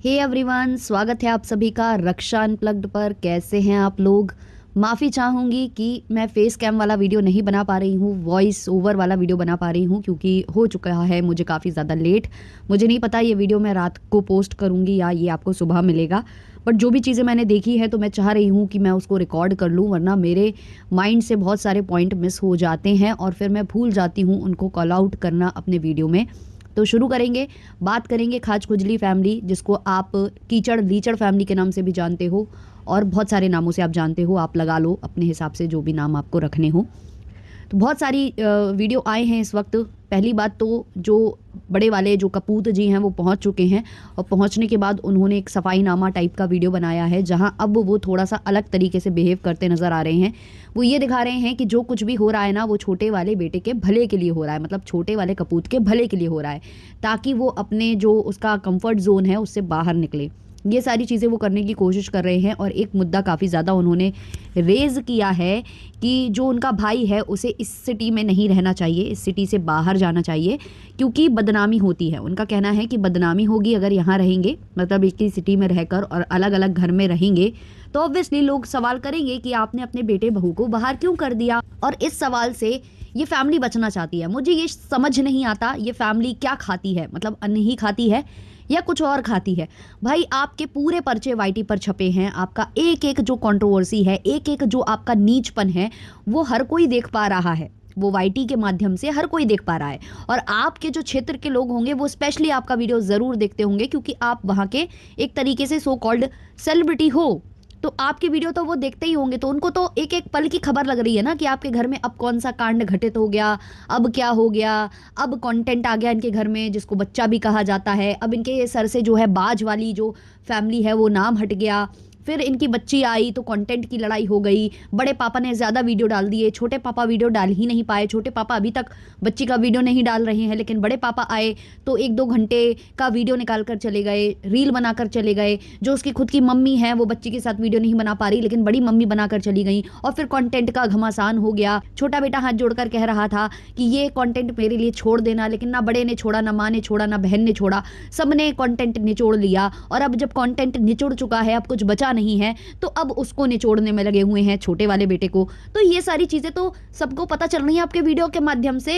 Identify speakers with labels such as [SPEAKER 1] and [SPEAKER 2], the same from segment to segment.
[SPEAKER 1] Hey everyone, स्वागत है आप सभी का रक्षा अनप्लग्ड पर। कैसे हैं आप लोग? माफ़ी चाहूँगी कि मैं फेस कैम वाला वीडियो नहीं बना पा रही हूँ, वॉइस ओवर वाला वीडियो बना पा रही हूँ क्योंकि हो चुका है मुझे काफ़ी ज़्यादा लेट। मुझे नहीं पता ये वीडियो मैं रात को पोस्ट करूँगी या ये आपको सुबह मिलेगा, बट जो भी चीज़ें मैंने देखी है तो मैं चाह रही हूँ कि मैं उसको रिकॉर्ड कर लूँ, वरना मेरे माइंड से बहुत सारे पॉइंट मिस हो जाते हैं और फिर मैं भूल जाती हूँ उनको कॉल आउट करना अपने वीडियो में। तो शुरू करेंगे, बात करेंगे खाज खुजली फैमिली, जिसको आप कीचड़ लीचड़ फैमिली के नाम से भी जानते हो और बहुत सारे नामों से आप जानते हो। आप लगा लो अपने हिसाब से जो भी नाम आपको रखने हो। तो बहुत सारी वीडियो आए हैं इस वक्त। पहली बात तो जो बड़े वाले जो कपूत जी हैं वो पहुंच चुके हैं और पहुंचने के बाद उन्होंने एक सफाईनामा टाइप का वीडियो बनाया है जहां अब वो थोड़ा सा अलग तरीके से बिहेव करते नज़र आ रहे हैं। वो ये दिखा रहे हैं कि जो कुछ भी हो रहा है ना वो छोटे वाले बेटे के भले के लिए हो रहा है, मतलब छोटे वाले कपूत के भले के लिए हो रहा है, ताकि वो अपने जो उसका कंफर्ट जोन है उससे बाहर निकले। ये सारी चीज़ें वो करने की कोशिश कर रहे हैं और एक मुद्दा काफ़ी ज़्यादा उन्होंने रेज़ किया है कि जो उनका भाई है उसे इस सिटी में नहीं रहना चाहिए, इस सिटी से बाहर जाना चाहिए क्योंकि बदनामी होती है। उनका कहना है कि बदनामी होगी अगर यहाँ रहेंगे, मतलब एक ही सिटी में रहकर और अलग अलग घर में रहेंगे तो ऑब्वियसली लोग सवाल करेंगे कि आपने अपने बेटे बहू को बाहर क्यों कर दिया। और इस सवाल से ये फैमिली बचना चाहती है। मुझे ये समझ नहीं आता ये फैमिली क्या खाती है, मतलब अन्न ही खाती है या कुछ और खाती है। भाई आपके पूरे पर्चे वाईटी पर छपे हैं, आपका एक एक जो कंट्रोवर्सी है, एक एक जो आपका नीचपन है वो हर कोई देख पा रहा है, वो वाईटी के माध्यम से हर कोई देख पा रहा है। और आपके जो क्षेत्र के लोग होंगे वो स्पेशली आपका वीडियो ज़रूर देखते होंगे क्योंकि आप वहाँ के एक तरीके से सो कॉल्ड सेलिब्रिटी हो, तो आपकी वीडियो तो वो देखते ही होंगे। तो उनको तो एक एक पल की खबर लग रही है ना कि आपके घर में अब कौन सा कांड घटित हो गया, अब क्या हो गया, अब कंटेंट आ गया इनके घर में जिसको बच्चा भी कहा जाता है, अब इनके सर से जो है बाज वाली जो फैमिली है वो नाम हट गया, फिर इनकी बच्ची आई तो कंटेंट की लड़ाई हो गई। बड़े पापा ने ज़्यादा वीडियो डाल दिए, छोटे पापा वीडियो डाल ही नहीं पाए। छोटे पापा अभी तक बच्ची का वीडियो नहीं डाल रहे हैं, लेकिन बड़े पापा आए तो 1-2 घंटे का वीडियो निकाल कर चले गए, रील बनाकर चले गए। जो उसकी खुद की मम्मी है वो बच्ची के साथ वीडियो नहीं बना पा रही, लेकिन बड़ी मम्मी बनाकर चली गई और फिर कंटेंट का घमासान हो गया। छोटा बेटा हाथ जोड़कर कह रहा था कि ये कंटेंट मेरे लिए छोड़ देना, लेकिन ना बड़े ने छोड़ा, ना माँ ने छोड़ा, ना बहन ने छोड़ा, सबने कंटेंट निचोड़ लिया। और अब जब कंटेंट निचोड़ चुका है, अब कुछ बचा नहीं है, तो अब उसको निचोड़ने में लगे हुए हैं, छोटे वाले बेटे को। तो ये सारी चीजें तो सबको पता चल रही है आपके वीडियो के माध्यम से।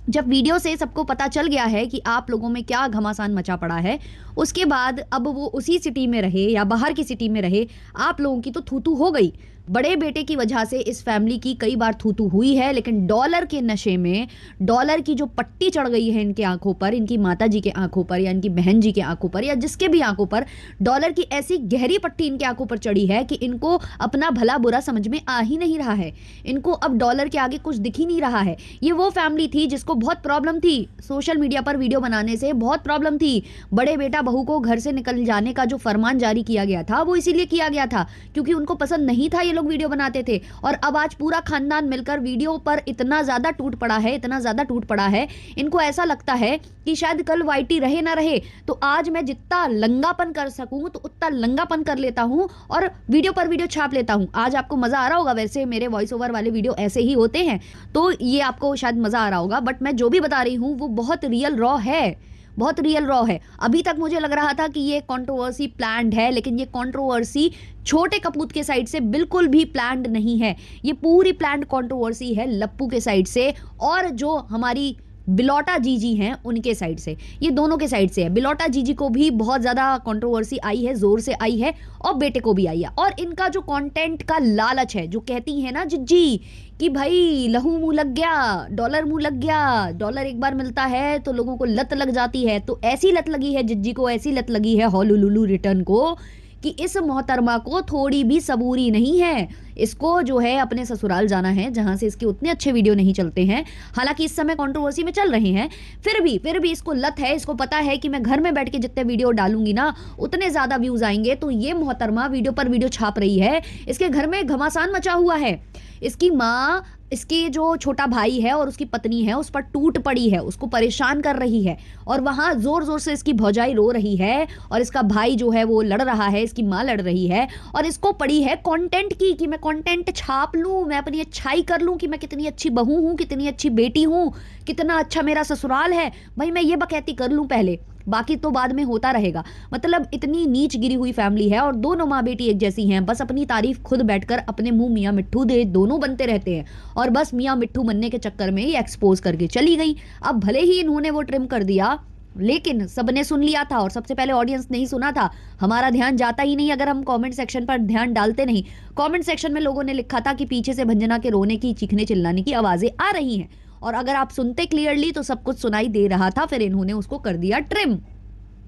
[SPEAKER 1] जब वीडियो से सबको पता चल गया है कि आप लोगों में क्या घमासान मचा पड़ा है, उसके बाद अब वो उसी सिटी में रहे या बाहर की सिटी में रहे, आप लोगों की तो थूथू हो गई। बड़े बेटे की वजह से इस फैमिली की कई बार थूथू हुई है, लेकिन डॉलर के नशे में डॉलर की जो पट्टी चढ़ गई है इनके आंखों पर, इनकी माता जी के आंखों पर या इनकी बहन जी के आंखों पर या जिसके भी आंखों पर, डॉलर की ऐसी गहरी पट्टी इनके आंखों पर चढ़ी है कि इनको अपना भला बुरा समझ में आ ही नहीं रहा है। इनको अब डॉलर के आगे कुछ दिख ही नहीं रहा है। ये वो फैमिली थी जिसको बहुत प्रॉब्लम थी सोशल मीडिया पर वीडियो बनाने से, बहुत प्रॉब्लम थी। बड़े बेटा बहू को घर से निकल जाने का जो फरमान जारी किया गया था वो इसीलिए किया गया था क्योंकि उनको पसंद नहीं था ये लोग वीडियो बनाते थे। और अब आज पूरा खानदान मिलकर वीडियो पर इतना ज्यादा टूट पड़ा है, इतना ज्यादा टूट पड़ा है, इनको ऐसा लगता है कि शायद कल वाईटी रहे ना रहे तो आज मैं जितना लंगापन कर सकूं तो उतना लंगापन कर लेता हूं और वीडियो पर वीडियो छाप लेता हूं। आज आपको मजा आ रहा होगा, वैसे मेरे वॉइस ओवर वाले वीडियो ऐसे ही होते हैं तो ये आपको शायद मजा आ रहा होगा, बट मैं जो भी बता रही हूं वो बहुत रियल रॉ है, बहुत रियल रॉ है। अभी तक मुझे लग रहा था कि ये कंट्रोवर्सी प्लान्ड है, लेकिन ये कंट्रोवर्सी छोटे कपूत के साइड से बिल्कुल भी प्लान्ड नहीं है। ये पूरी प्लान्ड कंट्रोवर्सी है लप्पू के साइड से और जो हमारी बिलौटा जीजी हैं उनके साइड से, ये दोनों के साइड से है। बिलौटा जीजी को भी बहुत ज़्यादा कंट्रोवर्सी आई है, ज़ोर से आई है, और बेटे को भी आई है। और इनका जो कंटेंट का लालच है, जो कहती है ना जिज्जी कि भाई लहू मुंह लग गया, डॉलर मुंह लग गया, डॉलर एक बार मिलता है तो लोगों को लत लग जाती है। तो ऐसी लत लगी है जिज्जी को, ऐसी लत लगी है हॉलुलुलु रिटर्न को कि इस मोहतरमा को थोड़ी भी सबूरी नहीं है। इसको जो है अपने ससुराल जाना है जहां से इसके उतने अच्छे वीडियो नहीं चलते हैं। हालांकि इस समय कंट्रोवर्सी में चल रहे हैं, फिर भी इसको लत है, इसको पता है कि मैं घर में बैठ के जितने वीडियो डालूंगी ना उतने ज्यादा व्यूज आएंगे। तो ये मोहतरमा वीडियो पर वीडियो छाप रही है, इसके घर में घमासान मचा हुआ है। इसकी माँ, इसके जो छोटा भाई है और उसकी पत्नी है उस पर टूट पड़ी है, उसको परेशान कर रही है और वहां जोर जोर से इसकी भौजाई रो रही है और इसका भाई जो है वो लड़ रहा है, इसकी माँ लड़ रही है और इसको पड़ी है कंटेंट की कि मैं कंटेंट छाप लूं, मैं अपनी अच्छाई कर लूं कि मैं कितनी अच्छी बहू हूं, कितनी अच्छी बेटी हूं, कितना अच्छा मेरा ससुराल है। भाई मैं ये बकैती कर लूं पहले, बाकी तो बाद में होता रहेगा। मतलब इतनी नीच गिरी हुई फैमिली है और दोनों माँ बेटी एक जैसी हैं, बस अपनी तारीफ खुद बैठकर अपने मुंह मियाँ मिट्ठू दे दोनों बनते रहते हैं और बस मियाँ मिट्ठू बनने के चक्कर में ही एक्सपोज करके चली गई। अब भले ही इन्होंने वो ट्रिम कर दिया, लेकिन सबने सुन लिया था और सबसे पहले ऑडियंस नहीं सुना था। हमारा ध्यान जाता ही नहीं अगर हम कमेंट सेक्शन पर ध्यान डालते नहीं। कमेंट सेक्शन में लोगों ने लिखा था कि पीछे से भंजना के रोने की, चीखने चिल्लाने की आवाजें आ रही हैं, और अगर आप सुनते क्लियरली तो सब कुछ सुनाई दे रहा था। फिर इन्होंने उसको कर दिया ट्रिम।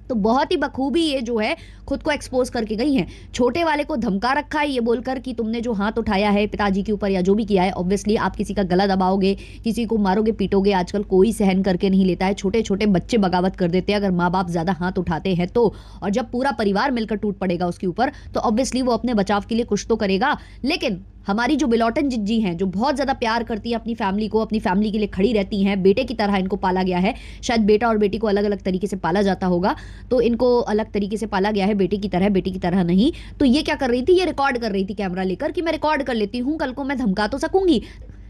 [SPEAKER 1] तो बहुत ही बखूबी ये जो है खुद को एक्सपोज करके गई हैं। छोटे वाले को धमका रखा है ये बोलकर कि तुमने जो हाथ उठाया है पिताजी के ऊपर या जो भी किया है, ऑब्वियसली आप किसी का गला दबाओगे, किसी को मारोगे पीटोगे, आजकल कोई सहन करके नहीं लेता है। छोटे छोटे बच्चे बगावत कर देते हैं अगर माँ बाप ज्यादा हाथ उठाते हैं तो, और जब पूरा परिवार मिलकर टूट पड़ेगा उसके ऊपर तो ऑब्वियसली वो अपने बचाव के लिए कुछ तो करेगा। लेकिन हमारी जो बिलौटन जिज्जी हैं, जो बहुत ज्यादा प्यार करती है अपनी फैमिली को, अपनी फैमिली के लिए खड़ी रहती हैं, बेटे की तरह इनको पाला गया है। शायद बेटा और बेटी को अलग अलग तरीके से पाला जाता होगा, तो इनको अलग तरीके से पाला गया है, बेटे की तरह नहीं। तो ये क्या कर रही थी, ये रिकॉर्ड कर रही थी कैमरा लेकर कि मैं रिकॉर्ड कर लेती हूँ, कल को मैं धमका तो सकूंगी।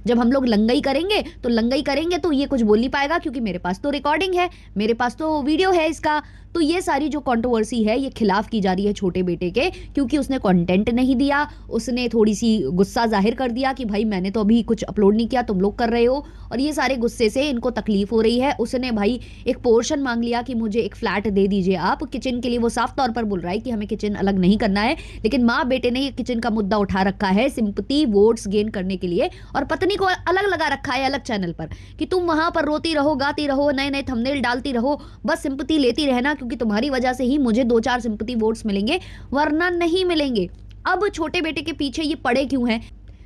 [SPEAKER 1] जब हम लोग लंगई करेंगे तो ये कुछ बोल नहीं पाएगा क्योंकि मेरे पास तो रिकॉर्डिंग है, मेरे पास तो वीडियो है इसका। तो ये सारी जो कंट्रोवर्सी है ये खिलाफ की जा रही है छोटे बेटे के, क्योंकि उसने कंटेंट नहीं दिया, उसने थोड़ी सी गुस्सा जाहिर कर दिया कि भाई मैंने तो अभी कुछ अपलोड नहीं किया, तुम लोग कर रहे हो, और ये सारे गुस्से से इनको तकलीफ हो रही है। उसने भाई एक पोर्शन मांग लिया कि मुझे एक फ्लैट दे दीजिए आप किचन के लिए। वो साफ तौर पर बोल रहा है कि हमें किचन अलग नहीं करना है, लेकिन माँ बेटे ने ये किचन का मुद्दा उठा रखा है सिंपैथी वोट्स गेन करने के लिए, और पत्नी को अलग लगा रखा है अलग चैनल पर कि तुम वहां पर रोती रहो, गाती रहो, नए नए थंबनेल डालती रहो, बस सिंपैथी लेती रहना, क्योंकि तुम्हारी वजह से ही मुझे 2-4 सिंपैथी वोट्स मिलेंगे वरना नहीं मिलेंगे। अब छोटे बेटे के पीछे ये पड़े क्यों हैं?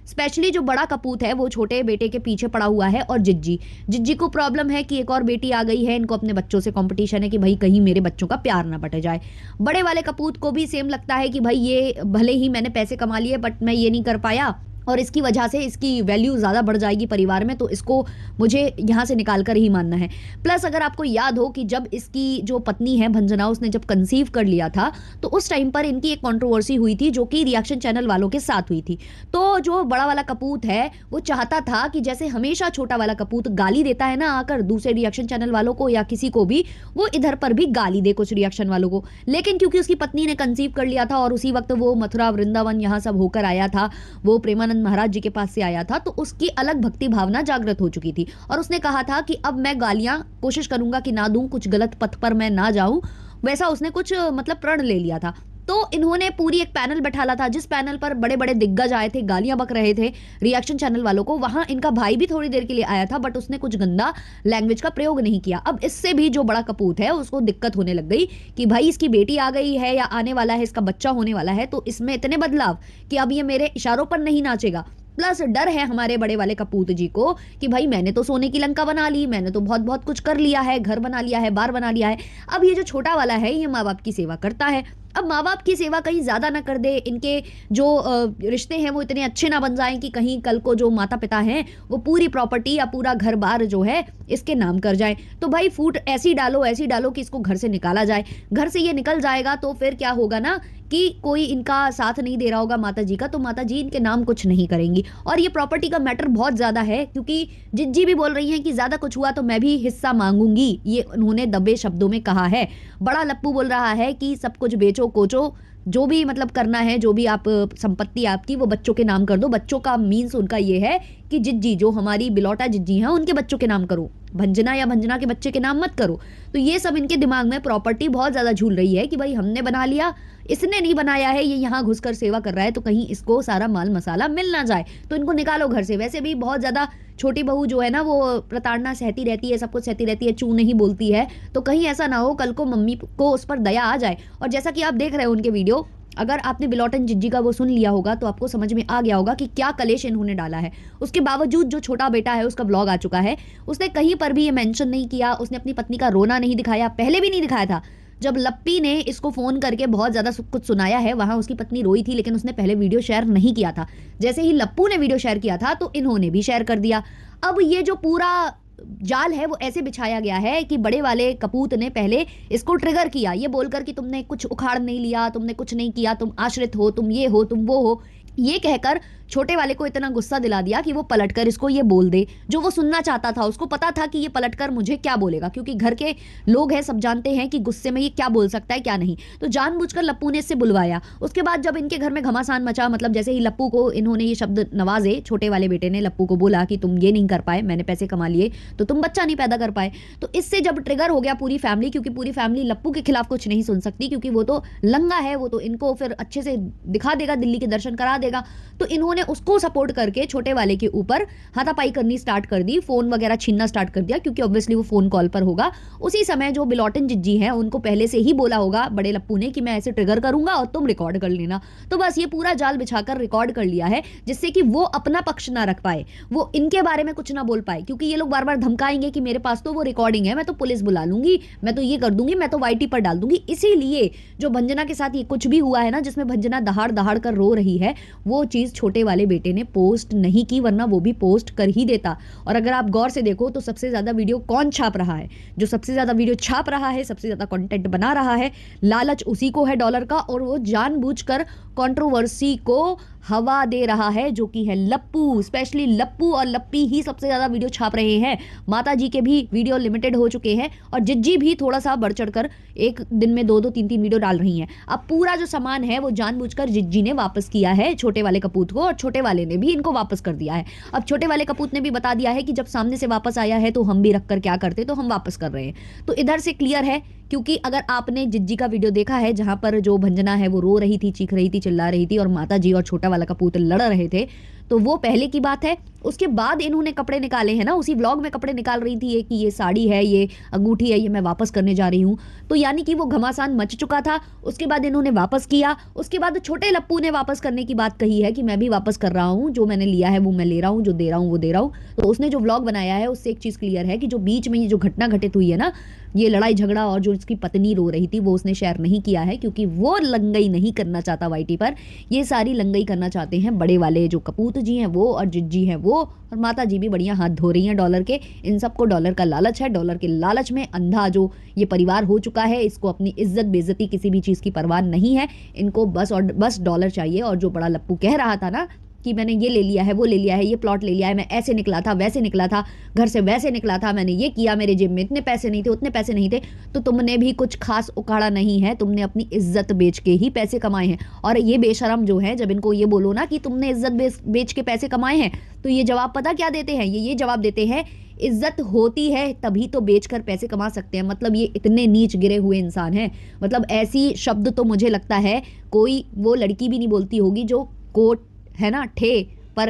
[SPEAKER 1] स्पेशली जो बड़ा कपूत है वो छोटे बेटे के पीछे पड़ा हुआ है, और जिज्जी को प्रॉब्लम है कि एक और बेटी आ गई है, इनको अपने बच्चों से कंपटीशन है कि भाई कहीं मेरे बच्चों का प्यार ना बट जाए। बड़े वाले कपूत को भी सेम लगता है कि भाई ये भले ही मैंने पैसे कमा लिए बट मैं ये नहीं कर पाया और इसकी वजह से इसकी वैल्यू ज़्यादा बढ़ जाएगी परिवार में, तो इसको मुझे यहाँ से निकाल कर ही मानना है। प्लस अगर आपको याद हो कि जब इसकी जो पत्नी है भंजना, उसने जब कंसीव कर लिया था तो उस टाइम पर इनकी एक कंट्रोवर्सी हुई थी जो कि रिएक्शन चैनल वालों के साथ हुई थी। तो जो बड़ा वाला कपूत है वो चाहता था कि जैसे हमेशा छोटा वाला कपूत गाली देता है ना आकर दूसरे रिएक्शन चैनल वालों को या किसी को भी, वो इधर पर भी गाली दे कुछ रिएक्शन वालों को। लेकिन क्योंकि उसकी पत्नी ने कंसीव कर लिया था और उसी वक्त वो मथुरा वृंदावन यहाँ सब होकर आया था, वो प्रेमानंद महाराज जी के पास से आया था, तो उसकी अलग भक्ति भावना जागृत हो चुकी थी और उसने कहा था कि अब मैं गालियां कोशिश करूंगा कि ना दूं, कुछ गलत पथ पर मैं ना जाऊं, वैसा उसने कुछ मतलब प्रण ले लिया था। तो इन्होंने पूरी एक पैनल बैठाला था जिस पैनल पर बड़े बड़े दिग्गज आए थे, गालियां बक रहे थे रिएक्शन चैनल वालों को। वहां इनका भाई भी थोड़ी देर के लिए आया था बट उसने कुछ गंदा लैंग्वेज का प्रयोग नहीं किया। अब इससे भी जो बड़ा कपूत है उसको दिक्कत होने लग गई कि भाई इसकी बेटी आ गई है या आने वाला है, इसका बच्चा होने वाला है, तो इसमें इतने बदलाव कि अब ये मेरे इशारों पर नहीं नाचेगा। प्लस डर है हमारे बड़े वाले कपूत जी को कि भाई मैंने तो सोने की लंका बना ली, मैंने तो बहुत बहुत कुछ कर लिया है, घर बना लिया है, बार बना लिया है। अब ये जो छोटा वाला है ये माँ बाप की सेवा करता है। अब माँ बाप की सेवा कहीं ज्यादा ना कर दे, इनके जो रिश्ते हैं वो इतने अच्छे ना बन जाएं कि कहीं कल को जो माता पिता हैं वो पूरी प्रॉपर्टी या पूरा घर बार जो है इसके नाम कर जाए। तो भाई फूट ऐसी डालो कि इसको घर से निकाला जाए। घर से ये निकल जाएगा तो फिर क्या होगा ना कि कोई इनका साथ नहीं दे रहा होगा माता जी का, तो माता जी इनके नाम कुछ नहीं करेंगी। और ये प्रॉपर्टी का मैटर बहुत ज्यादा है क्योंकि जिज्जी भी बोल रही हैं कि ज्यादा कुछ हुआ तो मैं भी हिस्सा मांगूंगी, ये उन्होंने दबे शब्दों में कहा है। बड़ा लप्पू बोल रहा है कि सब कुछ बेचो कोचो, जो भी मतलब करना है, जो भी आप संपत्ति आपकी वो बच्चों के नाम कर दो। बच्चों का मीन्स उनका ये है कि जिज्जी जो हमारी बिलौटा जिज्जी हैं उनके बच्चों के नाम करो, भंजना या भंजना के बच्चे के नाम मत करो। तो ये सब इनके दिमाग में प्रॉपर्टी बहुत ज्यादा झूल रही है कि भाई हमने बना लिया, इसने नहीं बनाया है, ये यहाँ घुसकर सेवा कर रहा है तो कहीं इसको सारा माल मसाला मिल ना जाए, तो इनको निकालो घर से। वैसे भी बहुत ज्यादा छोटी बहू जो है ना वो प्रताड़ना सहती रहती है, सब कुछ सहती रहती है, चू नहीं बोलती है, तो कहीं ऐसा ना हो कल को मम्मी को उस पर दया आ जाए। और जैसा कि आप देख रहे हो उनके वीडियो, अगर आपने बिलौटन जिज्जी का वो सुन लिया होगा तो आपको समझ में आ गया होगा कि क्या कलेश इन्होंने डाला है। उसके बावजूद जो छोटा बेटा है उसका ब्लॉग आ चुका है, उसने कहीं पर भी ये मेंशन नहीं किया, उसने अपनी पत्नी का रोना नहीं दिखाया, पहले भी नहीं दिखाया था। जब लप्पी ने इसको फोन करके बहुत ज्यादा कुछ सुनाया है वहां उसकी पत्नी रोई थी, लेकिन उसने पहले वीडियो शेयर नहीं किया था। जैसे ही लप्पू ने वीडियो शेयर किया था तो इन्होंने भी शेयर कर दिया। अब ये जो पूरा जाल है वो ऐसे बिछाया गया है कि बड़े वाले कपूत ने पहले इसको ट्रिगर किया ये बोलकर कि तुमने कुछ उखाड़ नहीं लिया, तुमने कुछ नहीं किया, तुम आश्रित हो, तुम ये हो, तुम वो हो, ये कहकर छोटे वाले को इतना गुस्सा दिला दिया कि वो पलटकर इसको ये बोल दे जो वो सुनना चाहता था। उसको पता था कि ये पलटकर मुझे क्या बोलेगा, क्योंकि घर के लोग हैं, सब जानते हैं कि गुस्से में ये क्या बोल सकता है क्या नहीं। तो जानबूझकर लप्पू ने इससे बुलवाया। उसके बाद जब इनके घर में घमासान मचा, मतलब जैसे ही लप्पू को इन्होंने ये शब्द नवाजे, छोटे वाले बेटे ने लप्पू को बोला कि तुम ये नहीं कर पाए, मैंने पैसे कमा लिए तो तुम बच्चा नहीं पैदा कर पाए। तो इससे जब ट्रिगर हो गया पूरी फैमिली, क्योंकि पूरी फैमिली लप्पू के खिलाफ कुछ नहीं सुन सकती, क्योंकि वो तो लंगा है, वो तो इनको फिर अच्छे से दिखा देगा, दिल्ली के दर्शन करा देगा। तो इन्होंने उसको सपोर्ट करके छोटे वाले के ऊपर हाथापाई करनी स्टार्ट कर दी, फोन वगैरह छीनना स्टार्ट कर दिया, क्योंकि ऑब्वियसली वो फोन कॉल पर होगा। उसी समय जो बिलोटन जिज्जी हैं उनको पहले से ही बोला होगा बड़े लप्पू ने कि मैं ऐसे ट्रिगर करूंगा और तुम रिकॉर्ड कर लेना। तो बस ये पूरा जाल बिछाकर रिकॉर्ड कर लिया है, जिससे कि वो अपना पक्ष ना रख पाए, वो इनके बारे में कुछ ना बोल पाए, क्योंकि ये लोग बार बार धमकाएंगे कि मेरे पास तो वो रिकॉर्डिंग है, मैं तो पुलिस बुला लूंगी, मैं तो ये कर दूंगी, मैं तो वाईटी पर डाल दूंगी। इसीलिए जो भंजना के साथ ये कुछ भी हुआ है ना, जिसमें भंजना दहाड़ दहाड़ कर रो रही है, वो चीज छोटे वाले बेटे ने पोस्ट नहीं की, वरना वो भी पोस्ट कर ही देता। और अगर आप गौर से देखो तो सबसे ज्यादा वीडियो कौन छाप रहा है, जो सबसे ज्यादा वीडियो छाप रहा है, सबसे ज्यादा कंटेंट बना रहा है, लालच उसी को है डॉलर का, और वो जानबूझकर कंट्रोवर्सी को हवा दे रहा है, जो कि है लप्पू। स्पेशली लप्पू और लप्पी ही सबसे ज्यादा वीडियो छाप रहे हैं। माता जी के भी वीडियो लिमिटेड हो चुके हैं, और जिज्जी भी थोड़ा सा बढ़ चढ़कर एक दिन में 2-2 3-3 वीडियो डाल रही हैं। अब पूरा जो सामान है वो जानबूझकर जिज्जी ने वापस किया है छोटे वाले कपूत को, और छोटे वाले ने भी इनको वापस कर दिया है। अब छोटे वाले कपूत ने भी बता दिया है कि जब सामने से वापस आया है तो हम भी रख कर क्या करते, तो हम वापस कर रहे हैं। तो इधर से क्लियर है, क्योंकि अगर आपने जिज्जी का वीडियो देखा है जहां पर जो भंजना है वो रो रही थी, चीख रही थी, चिल्ला रही थी, और माता जी और छोटा वाला कपूत लड़ रहे थे, तो वो पहले की बात है। उसके बाद इन्होंने कपड़े निकाले हैं ना, उसी व्लॉग में कपड़े निकाल रही थी कि ये साड़ी है, ये अंगूठी है, ये मैं वापस करने जा रही हूँ। तो यानी कि वो घमासान मच चुका था, उसके बाद इन्होंने वापस किया। उसके बाद छोटे लप्पू ने वापस करने की बात कही है कि मैं भी वापस कर रहा हूँ, जो मैंने लिया है वो मैं ले रहा हूँ, जो दे रहा हूँ वो दे रहा हूँ। तो उसने जो व्लॉग बनाया है उससे एक चीज़ क्लियर है कि जो बीच में ये जो घटना घटित हुई है ना, ये लड़ाई झगड़ा और जो उसकी पत्नी रो रही थी, वो उसने शेयर नहीं किया है, क्योंकि वो लंगई नहीं करना चाहता वाईटी पर। ये सारी लंगई करना चाहते हैं बड़े वाले जो कपूत जी हैं वो, और जिज्जी हैं वो, और माता जी भी बढ़िया हाथ धो रही हैं डॉलर के। इन सबको डॉलर का लालच है, डॉलर के लालच में अंधा जो ये परिवार हो चुका है, इसको अपनी इज्जत बेइज्जती किसी भी चीज़ की परवाह नहीं है, इनको बस और बस डॉलर चाहिए। और जो बड़ा लप्पू कह रहा था ना कि मैंने ये ले लिया है, वो ले लिया है, ये प्लॉट ले लिया है, मैं ऐसे निकला था, वैसे निकला था, घर से वैसे निकला था, मैंने ये किया, मेरे जेब में इतने पैसे नहीं थे, उतने पैसे नहीं थे, तो तुमने भी कुछ खास उखाड़ा नहीं है, तुमने अपनी इज्जत बेच के ही पैसे कमाए हैं। और ये बेशरम जो है, जब इनको ये बोलो ना कि तुमने इज्जत बेच के पैसे कमाए हैं, तो ये जवाब पता क्या देते हैं, ये जवाब देते हैं, इज्जत होती है तभी तो बेचकर पैसे कमा सकते हैं। मतलब ये इतने नीच गिरे हुए इंसान हैं। मतलब ऐसी शब्द तो मुझे लगता है कोई वो लड़की भी नहीं बोलती होगी जो कोट है ना ठे पर,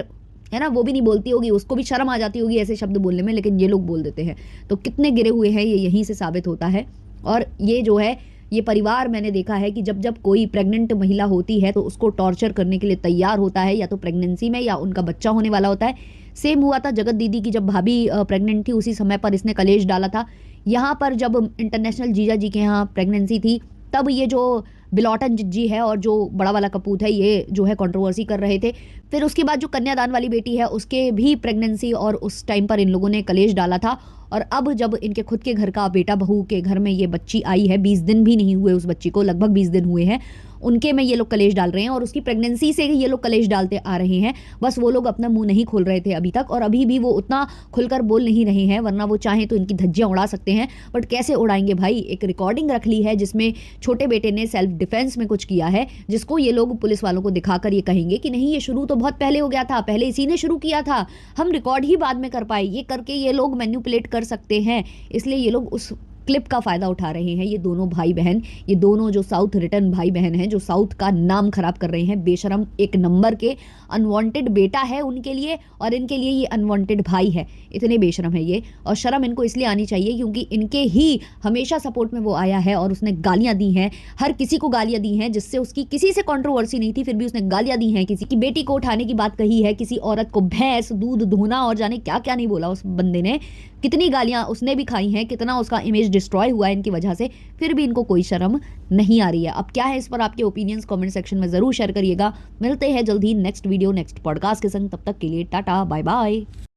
[SPEAKER 1] है ना, वो भी नहीं बोलती होगी, उसको भी शर्म आ जाती होगी ऐसे शब्द बोलने में, लेकिन ये लोग बोल देते हैं। तो कितने गिरे हुए हैं ये यहीं से साबित होता है। और ये जो है ये परिवार मैंने देखा है कि जब जब कोई प्रेग्नेंट महिला होती है तो उसको टॉर्चर करने के लिए तैयार होता है, या तो प्रेगनेंसी में या उनका बच्चा होने वाला होता है। सेम हुआ था जगत दीदी की, जब भाभी प्रेग्नेंट थी उसी समय पर इसने कलेश डाला था। यहाँ पर जब इंटरनेशनल जीजा जी के यहाँ प्रेगनेंसी थी, तब ये जो बिलोटन जिज्जी है और जो बड़ा वाला कपूत है, ये जो है कंट्रोवर्सी कर रहे थे। फिर उसके बाद जो कन्यादान वाली बेटी है उसके भी प्रेगनेंसी, और उस टाइम पर इन लोगों ने कलेश डाला था। और अब जब इनके खुद के घर का बेटा बहू के घर में ये बच्ची आई है, 20 दिन भी नहीं हुए उस बच्ची को, लगभग 20 दिन हुए हैं, उनके में ये लोग कलेश डाल रहे हैं। और उसकी प्रेगनेंसी से ये लोग कलेश डालते आ रहे हैं। बस वो लोग अपना मुंह नहीं खोल रहे थे अभी तक, और अभी भी वो उतना खुलकर बोल नहीं रहे हैं, वरना वो चाहें तो इनकी धज्जियां उड़ा सकते हैं। बट कैसे उड़ाएंगे भाई, एक रिकॉर्डिंग रख ली है जिसमें छोटे बेटे ने सेल्फ डिफेंस में कुछ किया है, जिसको ये लोग पुलिस वालों को दिखाकर ये कहेंगे कि नहीं, ये शुरू तो बहुत पहले हो गया था, पहले इसी ने शुरू किया था, हम रिकॉर्ड ही बाद में कर पाए। ये करके ये लोग मैन्युपुलेट कर सकते हैं, इसलिए ये लोग उस क्लिप का फायदा उठा रहे हैं। ये दोनों भाई बहन, ये दोनों जो साउथ रिटर्न भाई बहन हैं, जो साउथ का नाम खराब कर रहे हैं, बेशरम एक नंबर के अनवांटेड बेटा है उनके लिए, और इनके लिए ये अनवांटेड भाई है। इतने बेशरम है ये, और शर्म इनको इसलिए आनी चाहिए क्योंकि इनके ही हमेशा सपोर्ट में वो आया है, और उसने गालियां दी हैं, हर किसी को गालियां दी हैं, जिससे उसकी किसी से कंट्रोवर्सी नहीं थी, फिर भी उसने गालियां दी हैं। किसी की बेटी को उठाने की बात कही है, किसी औरत को भैंस दूध धोना और जाने क्या क्या नहीं बोला उस बंदे ने, कितनी गालियां उसने भी खाई हैं, कितना उसका इमेज डिस्ट्रॉय हुआ है इनकी वजह से, फिर भी इनको कोई शर्म नहीं आ रही है। अब क्या है इस पर आपके ओपिनियंस कमेंट सेक्शन में जरूर शेयर करिएगा। मिलते हैं जल्दी नेक्स्ट वीडियो नेक्स्ट पॉडकास्ट के संग, तब तक के लिए टाटा बाय बाय।